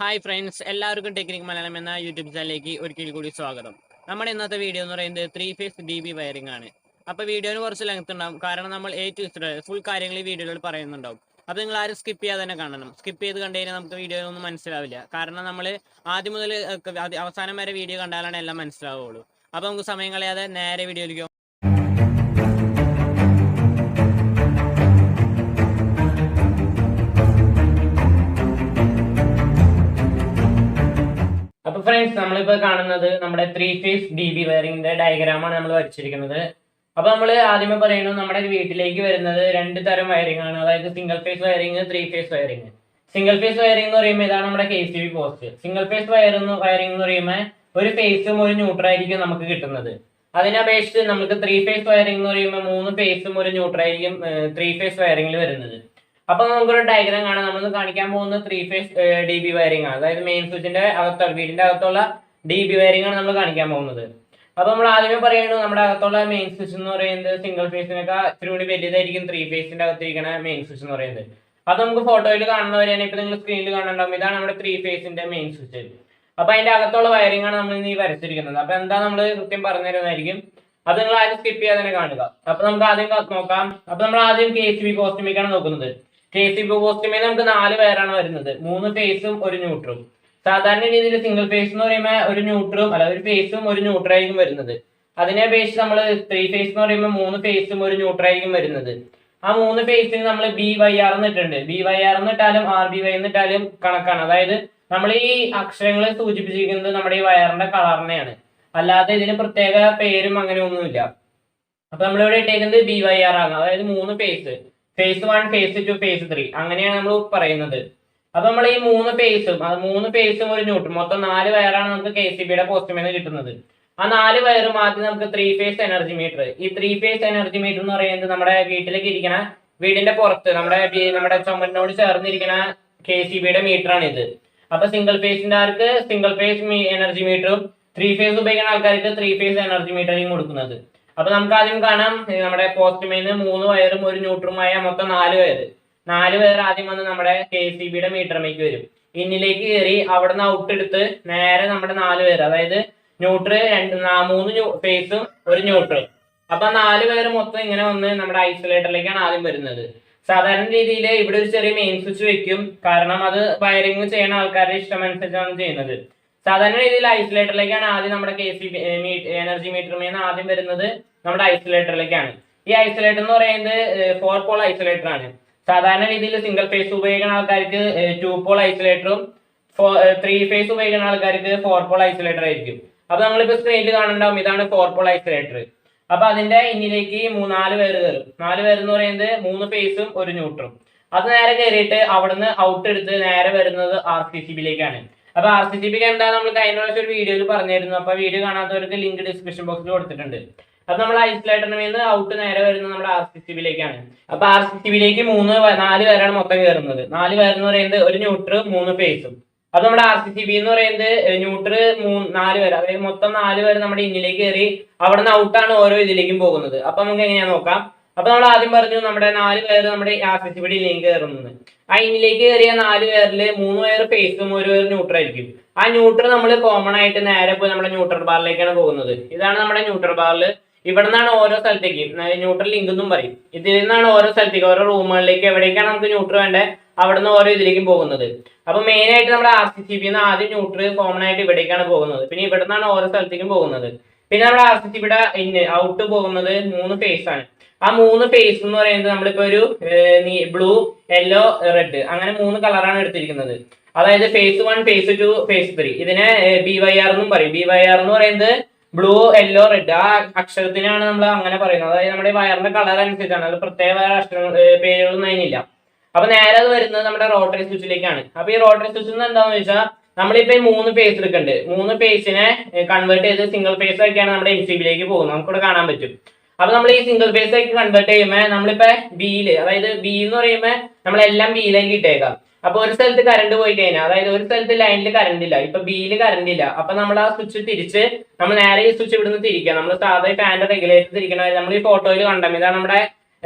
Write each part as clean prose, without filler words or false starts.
Hi friends, എല്ലാവർക്കും technique Malayalam എന്ന YouTube ചാനലിലേക്ക് ഒരിക്കൽ കൂടി സ്വാഗതം. നമ്മുടെ ഇന്നത്തെ വീഡിയോ എന്ന് പറയുന്നത് 3-phase DB വയറിംഗ് ആണ്. അപ്പോൾ വീഡിയോന് കുറച്ച് ലെങ്ത് ഉണ്ടാവും, കാരണം നമ്മൾ ഫുൾ കാര്യങ്ങൾ ഈ വീഡിയോയിൽ പറയുന്നുണ്ടാവും. അപ്പോൾ നിങ്ങൾ ആരും സ്കിപ്പ് ചെയ്യാതെ തന്നെ കാണണം. സ്കിപ്പ് ചെയ്ത് കണ്ടു കഴിഞ്ഞാൽ നമുക്ക് വീഡിയോ ഒന്നും മനസ്സിലാവില്ല, കാരണം നമ്മൾ ആദ്യം മുതൽ അവസാനം വരെ വീഡിയോ കണ്ടാലാണ് എല്ലാം മനസ്സിലാവുള്ളൂ. അപ്പോൾ നമുക്ക് സമയം കളയാതെ നേരെ വീഡിയോയിലേക്ക്. അപ്പൊ ഫ്രണ്ട്സ്, നമ്മളിപ്പോ കാണുന്നത് നമ്മുടെ 3-phase DB വയറിംഗിന്റെ ഡയഗ്രാമാണ് നമ്മൾ വരച്ചിരിക്കുന്നത്. അപ്പൊ നമ്മൾ ആദ്യമേ പറയുന്നത് നമ്മുടെ വീട്ടിലേക്ക് വരുന്നത് രണ്ട് തരം വയറിംഗ് ആണ്, അതായത് single phase wiring, 3-phase wiring. Single phase wiring എന്ന് പറയുമ്പോൾ ഇതാണ് നമ്മുടെ KCB post. Single phase wiring എന്ന് പറയുമ്പോൾ ഒരു ഫേസും ഒരു ന്യൂട്രായിരിക്കും നമുക്ക് കിട്ടുന്നത്. അതിനെ അപേക്ഷിച്ച് നമുക്ക് 3-phase വയറിംഗ് എന്ന് പറയുമ്പോൾ 3 ഫേസും ഒരു ന്യൂട്രായിരിക്കും 3-phase വയറിംഗിൽ വരുന്നത്. അപ്പൊ നമുക്കൊരു ഡയഗ്രാം കാണാം. നമ്മൾ കാണിക്കാൻ പോകുന്നത് 3-phase DB വയറിംഗ് ആണ്, അതായത് മെയിൻ സ്വിച്ചിന്റെ വീടിന്റെ അകത്തുള്ള DB വയറിംഗ് ആണ് നമ്മൾ കാണിക്കാൻ പോകുന്നത്. അപ്പൊ നമ്മൾ ആദ്യമേ പറയുന്നത് നമ്മുടെ അകത്തുള്ള മെയിൻ സ്വിച്ച് എന്ന് പറയുന്നത് സിംഗിൾ ഫേസിനൊക്കെ ഇത്തിരി കൂടി വലുതായിരിക്കും 3-phaseന്റെ അകത്തിരിക്കുന്ന മെയിൻ സ്വിച്ച് എന്ന് പറയുന്നത്. അത് നമുക്ക് ഫോട്ടോയിൽ കാണുന്നവരെയാണ് ഇപ്പൊ നിങ്ങൾ സ്ക്രീനിൽ കാണുന്നുണ്ടാവും. ഇതാണ് നമ്മുടെ 3-phaseന്റെ മെയിൻ സ്വിച്ച്. അപ്പൊ അതിന്റെ അകത്തുള്ള വയറിംഗ് ആണ് നമ്മൾ ഇന്ന് ഈ വരച്ചിരിക്കുന്നത്. അപ്പൊ എന്താ നമ്മൾ കൃത്യം പറഞ്ഞു തരുന്നതായിരിക്കും. അത് നിങ്ങൾ ആദ്യം സ്കിപ്പ് ചെയ്യാതെ തന്നെ കാണുക. അപ്പൊ നമുക്ക് ആദ്യം നോക്കാം. അപ്പൊ നമ്മൾ ആദ്യം KCB പോസ്റ്റിലേക്കാണ് നോക്കുന്നത്. KCB പോസ്റ്റുമേ നമുക്ക് 4 വയറാണ് വരുന്നത്, 3 ഫേസും ഒരു ന്യൂട്രും. സാധാരണ രീതിയിൽ സിംഗിൾ ഫേസ് എന്ന് പറയുമ്പോൾ ഒരു ന്യൂട്രും അല്ല ഒരു ഫേസും ഒരു ന്യൂട്രായിരിക്കും വരുന്നത്. അതിനെ അപേക്ഷിച്ച് നമ്മൾ 3-phase എന്ന് പറയുമ്പോൾ 3 ഫേസും ഒരു ന്യൂട്രായിരിക്കും വരുന്നത്. ആ 3 ഫേസിന് നമ്മൾ BYR എന്നിട്ടുണ്ട്. BYR എന്നിട്ടാലും RBY എന്നിട്ടാലും കണക്കാണ്. അതായത് നമ്മൾ ഈ അക്ഷരങ്ങൾ സൂചിപ്പിച്ചിരിക്കുന്നത് നമ്മുടെ ഈ വയറിന്റെ കളറിനെയാണ്, അല്ലാതെ ഇതിന് പ്രത്യേക പേരും അങ്ങനെ ഒന്നുമില്ല. അപ്പൊ നമ്മളിവിടെ ഇട്ടേക്കുന്നത് BYR ആണ്, അതായത് 3 ഫേസ്. ഫേസ് 1, ഫേസ് 2, ഫേസ് 3 അങ്ങനെയാണ് നമ്മൾ പറയുന്നത്. അപ്പൊ നമ്മൾ ഈ 3 ഫേസും ഒരു ന്യൂട്രും, മൊത്തം 4 വയറാണ് നമുക്ക് KCBയുടെ പോസ്റ്റുമേന്ന് കിട്ടുന്നത്. ആ 4 വയറും ആദ്യം നമുക്ക് 3-phase എനർജി മീറ്റർ. ഈ 3-phase എനർജി മീറ്റർ എന്ന് പറയുന്നത് നമ്മുടെ വീട്ടിലേക്ക് ഇരിക്കുന്ന വീടിന്റെ പുറത്ത് നമ്മുടെ ചുമരിനോട് ചേർന്നിരിക്കുന്ന KCBയുടെ മീറ്റർ ആണ് ഇത്. അപ്പൊ സിംഗിൾ ഫേസിന്റെ ആൾക്ക് സിംഗിൾ ഫേസ് എനർജി മീറ്ററും 3-phase ഉപയോഗിക്കുന്ന ആൾക്കാർക്ക് 3-phase എനർജി മീറ്ററും കൊടുക്കുന്നത്. അപ്പൊ നമുക്ക് ആദ്യം കാണാം, നമ്മുടെ പോസ്റ്റുമേന്ന് 3 വയറും ഒരു ന്യൂട്രുമായ മൊത്തം 4 വയർ ആദ്യം വന്ന് നമ്മുടെ KCBയുടെ മീറ്ററിലേക്ക് വരും. ഇന്നിലേക്ക് കയറി അവിടുന്ന് ഔട്ട് എടുത്ത് നേരെ നമ്മുടെ 4 വയർ, അതായത് ന്യൂട്ര് 3 ഫേസും ഒരു ന്യൂട്രൽ. അപ്പൊ 4 വയർ മൊത്തം ഇങ്ങനെ വന്ന് നമ്മുടെ ഐസൊലേറ്ററിലേക്കാണ് ആദ്യം വരുന്നത്. സാധാരണ രീതിയിൽ ഇവിടെ ഒരു ചെറിയ മെയിൻ സ്വിച്ച് വെക്കും, കാരണം അത് വയറിംഗ് ചെയ്യുന്ന ആൾക്കാരുടെ ഇഷ്ടമനുസരിച്ചാണ് ചെയ്യുന്നത്. സാധാരണ രീതിയിൽ ഐസൊലേറ്ററിലേക്കാണ് ആദ്യം നമ്മുടെ KCB എനർജി മീറ്ററിൽ ആദ്യം വരുന്നത് നമ്മുടെ ഐസൊലേറ്ററിലേക്കാണ്. ഈ ഐസൊലേറ്റർ എന്ന് പറയുന്നത് 4 പോൾ ഐസൊലേറ്റർ ആണ്. സാധാരണ രീതിയിൽ സിംഗിൾ ഫേസ് ഉപയോഗിക്കുന്ന ആൾക്കാർക്ക് 2 പോൾ ഐസൊലേറ്ററും 3-phase ഉപയോഗിക്കുന്ന ആൾക്കാർക്ക് 4 പോൾ ഐസൊലേറ്റർ ആയിരിക്കും. അപ്പൊ നമ്മളിപ്പോ സ്ക്രീനിൽ കാണുന്നുണ്ടാവും, ഇതാണ് 4 പോൾ ഐസൊലേറ്റർ. അപ്പൊ അതിന്റെ ഇന്നിലേക്ക് 4 പേര് കയറും. 4 പേര് എന്ന് പറയുന്നത് 3 ഫേസും ഒരു ന്യൂട്രും. അത് നേരെ കയറിയിട്ട് അവിടുന്ന് ഔട്ട് എടുത്ത് നേരെ വരുന്നത് RCCBയിലേക്കാണ്. അപ്പൊ RCCBക്ക് എന്താ നമ്മൾ കഴിഞ്ഞ പ്രാവശ്യം ഒരു വീഡിയോയിൽ പറഞ്ഞിരുന്നു. അപ്പൊ വീഡിയോ കാണാത്തവർക്ക് ലിങ്ക് ഡിസ്ക്രിപ്ഷൻ ബോക്സിൽ കൊടുത്തിട്ടുണ്ട്. അപ്പൊ നമ്മൾ ഐസൊലേറ്ററിൽ നിന്ന് ഔട്ട് നേരെ വരുന്നത് നമ്മുടെ RCCBയിലേക്കാണ്. അപ്പൊ RCCBയിലേക്ക് 4 പേരാണ് മൊത്തം കയറുന്നത്. 4 പേരെന്ന് പറയുന്നത് ഒരു ന്യൂട്രും 3 ഫേസും. അപ്പൊ നമ്മുടെ RCCB എന്ന് പറയുന്നത് ന്യൂട്ര് 4 പേര്, അതായത് മൊത്തം 4 പേര് നമ്മുടെ ഇന്നിലേക്ക് കയറി അവിടുന്ന് ഔട്ടാണ് ഓരോ ഇതിലേക്കും പോകുന്നത്. അപ്പൊ നമുക്ക് എങ്ങനെയാ നോക്കാം. അപ്പൊ നമ്മൾ ആദ്യം പറഞ്ഞു നമ്മുടെ 4 പേര് നമ്മുടെ RCCBയുടെ ഇന്നിലേക്ക് കയറുന്നത്. ആ ഇന്നിലേക്ക് കയറിയ 4 പേരില് 3 പേര് ഫേസും ഒരു ന്യൂട്രൽ ആയിരിക്കും. ആ ന്യൂട്രൽ നമ്മൾ കോമൺ ആയിട്ട് നേരെ പോയി നമ്മുടെ ന്യൂട്രൽ ബാറിലേക്കാണ് പോകുന്നത്. ഇതാണ് നമ്മുടെ ന്യൂട്രൽ ബാറിൽ. ഇവിടെ നിന്നാണ് ഓരോ സ്ഥലത്തേക്ക് ന്യൂട്രൽ ലിങ്ക് എന്നും പറയും. ഇതിൽ നിന്നാണ് ഓരോ സ്ഥലത്തേക്ക് ഓരോ റൂമുകളിലേക്ക് എവിടേക്കാണ് നമുക്ക് ന്യൂട്രൽ വേണ്ടത് അവിടുന്ന് ഓരോ ഇതിലേക്കും പോകുന്നത്. അപ്പൊ മെയിൻ ആയിട്ട് നമ്മുടെ RCCB ആദ്യം ന്യൂട്രൽ കോമൺ ആയിട്ട് ഇവിടേക്കാണ് പോകുന്നത്. പിന്നെ ഇവിടെ നിന്നാണ് ഓരോ സ്ഥലത്തേക്കും പോകുന്നത്. പിന്നെ നമ്മുടെ RCCBയുടെ ഔട്ട് പോകുന്നത് 3 ഫേസ് ആണ്. ആ 3 ഫേസ് എന്ന് പറയുന്നത് നമ്മളിപ്പോ ഒരു ബ്ലൂ, യെല്ലോ, റെഡ് അങ്ങനെ 3 കളറാണ് എടുത്തിരിക്കുന്നത്. അതായത് ഫേസ് 1, ഫേസ് 2, ഫേസ് 3. ഇതിനെ BYR എന്നും പറയും. BYR എന്ന് പറയുന്നത് ബ്ലൂ, യെല്ലോ, റെഡ്. ആ അക്ഷരത്തിനാണ് നമ്മൾ അങ്ങനെ പറയുന്നത്. അതായത് നമ്മുടെ വയറിന്റെ കളർ അനുസരിച്ചാണ്, അത് പ്രത്യേക അക്ഷരങ്ങൾ പേരുകളൊന്നും അതിനില്ല. അപ്പൊ നേരെ അത് വരുന്നത് നമ്മുടെ റോട്ടറി സ്വിച്ചിലേക്കാണ്. അപ്പൊ ഈ റോട്ടറി സ്വിച്ച് എന്താണെന്ന് വെച്ചാൽ നമ്മളിപ്പോ 3 ഫേസ് എടുക്കുന്നുണ്ട്. 3 ഫേസിനെ കൺവേർട്ട് ചെയ്ത് സിംഗിൾ ഫേസ് ആക്കിയാണ് നമ്മുടെ MCBയിലേക്ക് പോകുന്നത്. നമുക്കിവിടെ കാണാൻ പറ്റും. അപ്പൊ നമ്മൾ ഈ സിംഗിൾ ഫേസ് ആക്കി കൺവേർട്ട് ചെയ്യുമ്പോൾ നമ്മളിപ്പോ ബിയില്, അതായത് ബി എന്ന് പറയുമ്പോൾ നമ്മളെല്ലാം ബിയിലേക്ക് ഇട്ടേക്കാം. അപ്പൊ ഒരു സ്ഥലത്ത് കറണ്ട് പോയി കഴിഞ്ഞാൽ, അതായത് ഒരു സ്ഥലത്ത് ലൈനിൽ കറണ്ട് ഇല്ല, ഇപ്പൊ ബിയിൽ കറണ്ട് ഇല്ല. അപ്പൊ നമ്മൾ ആ സ്വിച്ച് തിരിച്ച് നമ്മൾ നേരെ ഈ സ്വിച്ച് ഇവിടുന്ന് തിരിക്കുക. നമ്മൾ സാധാരണ ഫാൻ്റെ റെഗുലേറ്റർ തിരിക്കണ നമ്മൾ ഈ ഫോട്ടോയിൽ കണ്ടം. ഇതാണ് നമ്മുടെ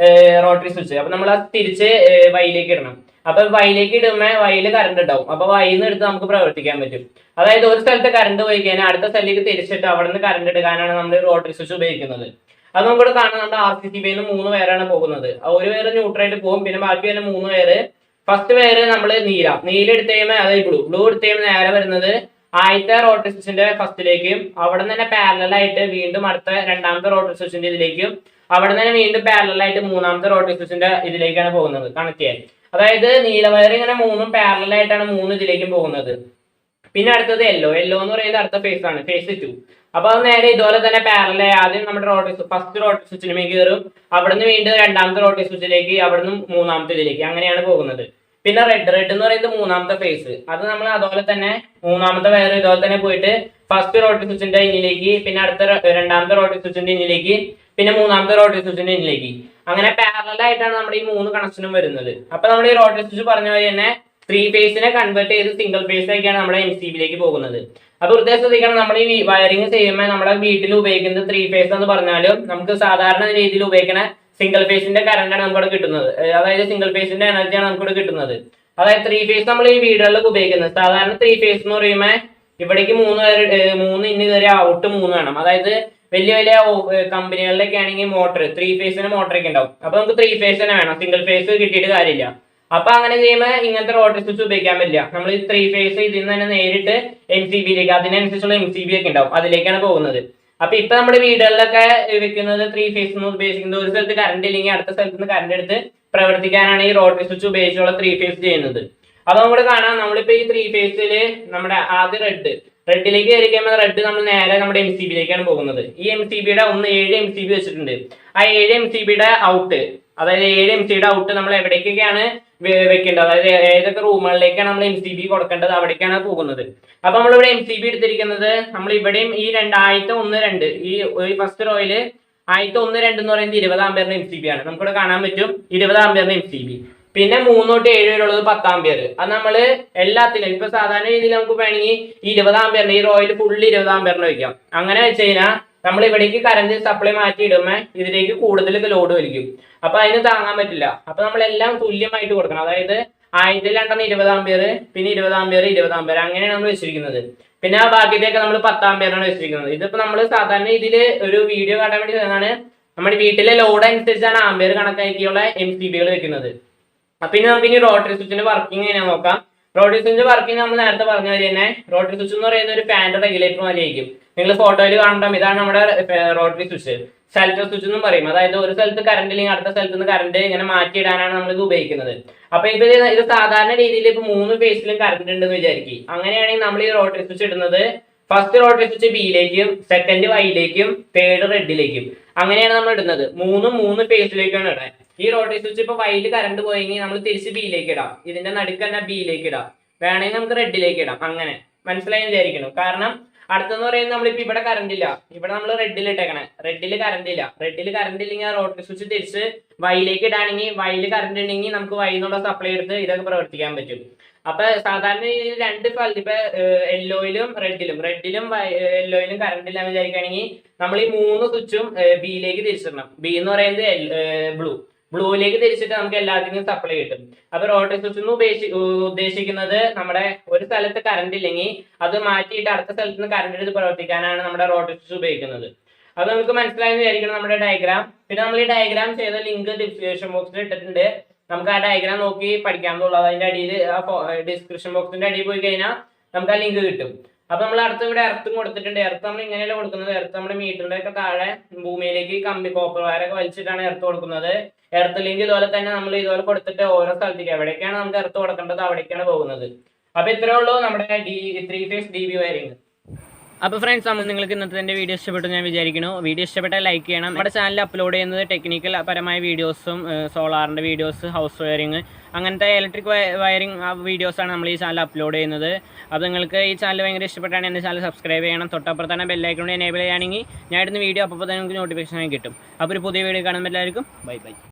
റോട്ടറി സ്വിച്ച്. അപ്പൊ നമ്മൾ അത് തിരിച്ച് വൈയിലേക്ക് ഇടണം. അപ്പൊ വൈയിലേക്ക് ഇടുമ്പോൾ വൈയിൽ കറണ്ട് ഉണ്ടാവും. അപ്പൊ വൈയിൽ നിന്ന് എടുത്ത് നമുക്ക് പ്രവർത്തിക്കാൻ പറ്റും. അതായത് ഒരു സ്ഥലത്ത് കറണ്ട് പോയി കഴിഞ്ഞാൽ അടുത്ത സ്ഥലത്തേക്ക് തിരിച്ചിട്ട് അവിടെ നിന്ന് കറണ്ട് എടുക്കാനാണ് നമ്മൾ റോട്ടറി സ്വിച്ച് ഉപയോഗിക്കുന്നത്. അത് നമുക്കിവിടെ കാണാം. നമ്മുടെ RCCBയിൽ നിന്ന് 3 വയറാണ് പോകുന്നത്. ഒരു വയർ ന്യൂട്രലായിട്ട് പോകും. പിന്നെ ബാക്കി വരുന്ന 3 വയറ്, ഫസ്റ്റ് വയർ നമ്മൾ നീല എടുത്ത് കഴിയുമ്പോൾ അതായത് ബ്ലൂ എടുത്ത് കഴിയുമ്പോൾ നേരെ വരുന്നത് ആദ്യത്തെ റോട്ടറി സ്വിച്ചിന്റെ ഫസ്റ്റിലേക്കും അവിടെ നിന്ന് തന്നെ പാരലായിട്ട് വീണ്ടും അടുത്ത രണ്ടാമത്തെ റോട്ടറി സ്വിച്ചിന്റെ ഇതിലേക്കും അവിടെ നിന്ന് തന്നെ വീണ്ടും പാരലായിട്ട് മൂന്നാമത്തെ റോട്ടറി സ്വിച്ചിന്റെ ഇതിലേക്കാണ് പോകുന്നത് കണക്ട് ചെയ്യാൻ. അതായത് നീല വയർ ഇങ്ങനെ 3 പാരലായിട്ടാണ് 3 ഇതിലേക്കും പോകുന്നത്. പിന്നെ അടുത്തത് യെല്ലോ എന്ന് പറയുന്നത് അടുത്ത ഫേസ് ആണ്, ഫേസ് 2. അപ്പൊ അത് നേരെ ഇതുപോലെ തന്നെ പാരലായി ആദ്യം നമ്മുടെ ഫസ്റ്റ് റോട്ടറി സ്വിച്ചിലേക്ക് കയറും, അവിടുന്ന് വീണ്ടും രണ്ടാമത്തെ റോട്ടറി സ്വിച്ചിലേക്ക്, അവിടുന്ന് മൂന്നാമത്തെ ഇതിലേക്ക്, അങ്ങനെയാണ് പോകുന്നത്. പിന്നെ റെഡ് എന്ന് പറയുന്നത് മൂന്നാമത്തെ ഫേസ്. അത് നമ്മൾ അതുപോലെ തന്നെ മൂന്നാമത്തെ വയർ ഇതുപോലെ തന്നെ പോയിട്ട് ഫസ്റ്റ് റോട്ടറി സ്വിച്ചിന്റെ ഇന്നിലേക്ക്, പിന്നെ അടുത്ത രണ്ടാമത്തെ റോട്ടറി സ്വിച്ചിന്റെ ഇന്നിലേക്ക്, പിന്നെ മൂന്നാമത്തെ റോട്ടറി സ്വിച്ചിന്റെ ഇന്നിലേക്ക്, അങ്ങനെ പാരലായിട്ടാണ് നമ്മുടെ ഈ 3 കണക്ഷനും വരുന്നത്. അപ്പൊ നമ്മൾ ഈ റോട്ടറി സ്വിച്ച് പറഞ്ഞ പോലെ തന്നെ 3 ഫേസിനെ കൺവേർട്ട് ചെയ്ത് സിംഗിൾ ഫേസിലേക്കാണ് നമ്മുടെ MCBയിലേക്ക് പോകുന്നത്. അപ്പൊ വൃത്തിയായി ശ്രദ്ധിക്കണം, നമ്മൾ ഈ വയറിംഗ് ചെയ്യുമ്പോൾ നമ്മുടെ വീട്ടിൽ ഉപയോഗിക്കുന്നത് 3 ഫേസ് എന്ന് പറഞ്ഞാലും നമുക്ക് സാധാരണ രീതിയിൽ ഉപയോഗിക്കുന്ന സിംഗിൾ ഫേസിന്റെ കറണ്ടാണ് നമുക്കിവിടെ കിട്ടുന്നത്. അതായത് സിംഗിൾ ഫേസിന്റെ എനർജിയാണ് നമുക്കിവിടെ കിട്ടുന്നത്. അതായത് 3 ഫേസ് നമ്മൾ ഈ വീടുകളിലൊക്കെ ഉപയോഗിക്കുന്നത്. സാധാരണ 3 ഫേസ് എന്ന് പറയുമ്പോൾ ഇവിടേക്ക് 3 ഇന്ന് കയറി ഔട്ട് 3 വേണം. അതായത് വലിയ കമ്പനികളിലൊക്കെ ആണെങ്കിൽ മോട്ടർ 3 ഫേസിന് മോട്ടറൊക്കെ ഉണ്ടാവും. അപ്പൊ നമുക്ക് 3 ഫേസ് തന്നെ വേണം, സിംഗിൾ ഫേസ് കിട്ടിയിട്ട് കാര്യമില്ല. അപ്പൊ അങ്ങനെ ചെയ്യുമ്പോൾ ഇങ്ങനത്തെ റോട്ടറി സ്വിച്ച് ഉപയോഗിക്കാൻ പറ്റില്ല. നമ്മൾ 3 ഫേസ് ഇതിൽ നിന്ന് തന്നെ നേരിട്ട് MCBയിലേക്ക്, അതിനനുസരിച്ചുള്ള MCB ഒക്കെ ഉണ്ടാവും, അതിലേക്കാണ് പോകുന്നത്. അപ്പൊ ഇപ്പൊ നമ്മുടെ വീടുകളിലൊക്കെ വെക്കുന്നത് 3 ഫേസ് എന്ന് ഉദ്ദേശിക്കുന്നത് ഒരു സ്ഥലത്ത് കറണ്ട് ഇല്ലെങ്കിൽ അടുത്ത സ്ഥലത്ത് നിന്ന് കറണ്ട് എടുത്ത് പ്രവർത്തിക്കാനാണ് ഈ റോട്ടറി സ്വിച്ച് ഉപയോഗിച്ചുള്ള 3 ഫേസ് ചെയ്യുന്നത്. അപ്പൊ നമുക്ക് കാണാം, നമ്മളിപ്പോ ഈ 3 ഫേസില് നമ്മുടെ ആദ്യം റെഡിലേക്ക് കയറി കഴിയുമ്പോൾ റെഡ് നമ്മൾ നേരെ നമ്മുടെ MCBയിലേക്കാണ് പോകുന്നത്. ഈ MCBയുടെ 7 MCB വെച്ചിട്ടുണ്ട്. ആ 7 MCBയുടെ ഔട്ട്, അതായത് 7 MCBയുടെ ഔട്ട് നമ്മൾ എവിടേക്കൊക്കെയാണ് വെക്കേണ്ടത്, അതായത് ഏതൊക്കെ റൂമുകളിലേക്കാണ് നമ്മൾ MCB കൊടുക്കേണ്ടത് അവിടേക്കാണ് പോകുന്നത്. അപ്പൊ നമ്മളിവിടെ MCB എടുത്തിരിക്കുന്നത് നമ്മൾ ഇവിടെയും ഈ 2 ഈ ഫസ്റ്റ് റോയില് 2 എന്ന് പറയുന്നത് 20 ആംപിയറിന്റെ MCB ആണ്. നമുക്കിവിടെ കാണാൻ പറ്റും 20 ആംപിയറിന്റെ MCB. പിന്നെ 3 തൊട്ട് 7 വരെ ഉള്ളത് 10 ആംപിയർ. അത് നമ്മള് എല്ലാത്തിലും ഇപ്പൊ സാധാരണ രീതിയിൽ നമുക്ക് വേണമെങ്കിൽ 20 ആംപിയറിന്റെ ഈ റോയിൽ ഫുള്ള് 20 ആംപിയറിന് വെക്കാം. അങ്ങനെ വെച്ച് കഴിഞ്ഞാൽ നമ്മൾ ഇവിടേക്ക് കറന്റ് സപ്ലൈ മാറ്റി ഇടുമ്പോൾ ഇതിലേക്ക് കൂടുതൽ ലോഡ് വലിക്കും. അപ്പൊ അതിന് താങ്ങാൻ പറ്റില്ല. അപ്പൊ നമ്മളെല്ലാം തുല്യമായിട്ട് കൊടുക്കണം. അതായത് 20 ആംപിയർ, പിന്നെ 20 ആംപിയർ അങ്ങനെയാണ് നമ്മൾ വെച്ചിരിക്കുന്നത്. പിന്നെ ആ ബാക്കിയൊക്കെ നമ്മൾ 10 ആംപിയറാണ് വെച്ചിരിക്കുന്നത്. ഇതിപ്പോ നമ്മൾ സാധാരണ രീതിയിൽ ഒരു വീഡിയോ കാട്ടാൻ വേണ്ടി തന്നെയാണ് നമ്മുടെ വീട്ടിലെ ലോഡ് അനുസരിച്ചാണ് ആംപിയർ കണക്കാക്കിയുള്ള MCBകൾ വെക്കുന്നത്. അപ്പൊ ഇനി നമുക്ക് റോട്ടറി സ്വിച്ചിന്റെ വർക്കിംഗ് എങ്ങനെയാ നോക്കാം. റോട്ടറി സ്വിച്ചിന്റെ വർക്കിംഗ് നമ്മൾ നേരത്തെ പറഞ്ഞ പോലെ തന്നെ റോട്ടറി സ്വിച്ച് എന്ന് പറയുന്ന ഒരു ഫാൻ്റെ റെഗുലേറ്റർ മാതിരിയായിരിക്കും. നിങ്ങൾ ഫോട്ടോയിൽ കാണണം, ഇതാണ് നമ്മുടെ റോട്ടറി സ്വിച്ച്. ഷെൽട്ടർ സ്വിച്ച് എന്നും പറയും. അതായത് ഒരു സ്ഥലത്ത് കറണ്ട് ഇല്ലെങ്കിൽ അടുത്ത സ്ഥലത്ത് നിന്ന് കറണ്ട് ഇങ്ങനെ മാറ്റിയിടാനാണ് നമ്മൾ ഇത് ഉപയോഗിക്കുന്നത്. അപ്പൊ ഇത് സാധാരണ രീതിയിൽ ഇപ്പൊ 3 ഫേസിലും കറണ്ട് ഉണ്ടെന്ന് വിചാരിക്കും. അങ്ങനെയാണെങ്കിൽ നമ്മൾ ഈ റോട്ടറി സ്വിച്ച് ഇടുന്നത് ഫസ്റ്റ് റോട്ടറി സ്വിച്ച് ബിയിലേക്കും, സെക്കൻഡ് വൈയിലേക്കും, തേർഡ് റെഡിലേക്കും, അങ്ങനെയാണ് നമ്മൾ ഇടുന്നത്. 3 ഫേസിലേക്കാണ് ഇടാൻ. ഈ റോട്ടറി സ്വിച്ച് ഇപ്പൊ വൈയിൽ കറണ്ട് പോയെങ്കിൽ നമ്മൾ തിരിച്ച് ബിയിലേക്ക് ഇടാം. ഇതിന്റെ നടുക്ക് തന്നെ ബിയിലേക്ക് ഇടാം. വേണമെങ്കിൽ നമുക്ക് റെഡിലേക്ക് ഇടാം. അങ്ങനെ മനസ്സിലായി വിചാരിക്കണം. കാരണം അടുത്തെന്ന് പറയുന്നത് നമ്മളിപ്പോ ഇവിടെ കറണ്ട് ഇല്ല, ഇവിടെ നമ്മൾ റെഡിൽ ഇട്ടേക്കണേ, റെഡിൽ കറണ്ട് ഇല്ലെങ്കിൽ ആ റോട്ടറി സ്വിച്ച് തിരിച്ച് വൈയിലേക്ക് ഇടാണെങ്കിൽ വൈയിൽ കറണ്ട് ഉണ്ടെങ്കിൽ നമുക്ക് വൈന്നുള്ള സപ്ലൈ എടുത്ത് ഇതൊക്കെ പ്രവർത്തിക്കാൻ പറ്റും. അപ്പൊ സാധാരണ രീതിയിൽ 2 സ്ഥലത്ത് ഇപ്പൊ യെല്ലോയിലും റെഡിലും യെല്ലോയിലും കറണ്ട് ഇല്ലാന്ന് വിചാരിക്കുകയാണെങ്കിൽ നമ്മൾ ഈ 3 സ്വിച്ചും ബിയിലേക്ക് തിരിച്ചിടണം. ബി എന്ന് പറയുന്നത് ബ്ലൂയിലേക്ക് തിരിച്ചിട്ട് നമുക്ക് എല്ലാത്തിനും സപ്ലൈ കിട്ടും. അപ്പൊ റോട്ടറി സ്വിച്ച് എന്ന് ഉദ്ദേശിക്കുന്നത് നമ്മുടെ ഒരു സ്ഥലത്ത് കറണ്ട് ഇല്ലെങ്കിൽ അത് മാറ്റിയിട്ട് അടുത്ത സ്ഥലത്ത് നിന്ന് കറണ്ട് എടുത്ത് പ്രവർത്തിക്കാനാണ് നമ്മുടെ റോട്ടറി സ്വിച്ച് ഉപയോഗിക്കുന്നത്. അത് നമുക്ക് മനസ്സിലായെന്ന് വിചാരിക്കണം നമ്മുടെ ഡയഗ്രാം. പിന്നെ നമ്മൾ ഈ ഡയഗ്രാം ചെയ്ത ലിങ്ക് ഡിസ്ക്രിപ്ഷൻ ബോക്സിൽ ഇട്ടിട്ടുണ്ട്. നമുക്ക് ആ ഡയഗ്രാം നോക്കി പഠിക്കാമെന്നുള്ളൂ. അതിന്റെ അടിയിൽ ഡിസ്ക്രിപ്ഷൻ ബോക്സിന്റെ അടിയിൽ പോയി കഴിഞ്ഞാൽ നമുക്ക് ആ ലിങ്ക് കിട്ടും. അപ്പൊ നമ്മൾ ഇവിടെ എർത്തും കൊടുത്തിട്ടുണ്ട്. എർത്ത് നമ്മൾ ഇങ്ങനെയല്ല കൊടുക്കുന്നത്. എർത്ത് നമ്മുടെ മീറ്ററിന്റെ ഒക്കെ താഴെ ഭൂമിയിലേക്ക് കോപ്പർ വയറൊക്കെ വലിച്ചിട്ടാണ് എർത്ത് കൊടുക്കുന്നത്. എർത്ത് ലിങ്ക് ഇതുപോലെ തന്നെ നമ്മൾ ഇതുപോലെ കൊടുത്തിട്ട് ഓരോ സ്ഥലത്തേക്ക് എവിടേക്കാണ് നമുക്ക് എർത്ത് കൊടുക്കേണ്ടത് അവിടേക്കാണ് പോകുന്നത്. അപ്പൊ ഇത്രേ ഉള്ളൂ നമ്മുടെ 3 ഫേസ് DB വയറിംഗ്. അപ്പോൾ ഫ്രണ്ട്സ്, നിങ്ങൾക്ക് ഇന്നത്തെ എൻ്റെ വീഡിയോ ഇഷ്ടപ്പെട്ടു ഞാൻ വിചാരിക്കുന്നു. വീഡിയോ ഇഷ്ടപ്പെട്ടാൽ ലൈക്ക് ചെയ്യണം. നമ്മുടെ ചാനൽ അപ്ലോഡ് ചെയ്യുന്നത് ടെക്നിക്കൽ പരമായ വീഡിയോസും സോളാറിൻ്റെ വീഡിയോസ്, ഹൗസ് വയറിങ്, അങ്ങനത്തെ ഇലക്ട്രിക് വയറിംഗ് വീഡിയോസാണ് നമ്മൾ ഈ ചാനൽ അപ്ലോഡ് ചെയ്യുന്നത്. അപ്പോൾ നിങ്ങൾക്ക് ഈ ചാനൽ ഭയങ്കര ഇഷ്ടപ്പെട്ടാണ് എൻ്റെ ചാനൽ സബ്സ്ക്രൈബ് ചെയ്യണം. തൊട്ടപ്പുറത്താണ് ബെല്ലൈക്കൺ എനേബിൾ ചെയ്യുകയാണെങ്കിൽ ഞാൻ ഇടുന്ന വീഡിയോ അപ്പോൾ തന്നെ നിങ്ങൾക്ക് നോട്ടിഫിക്കേഷൻ കിട്ടും. അപ്പോൾ ഒരു പുതിയ വീഡിയോ കാണുമ്പോൾ എല്ലാവർക്കും ബൈ.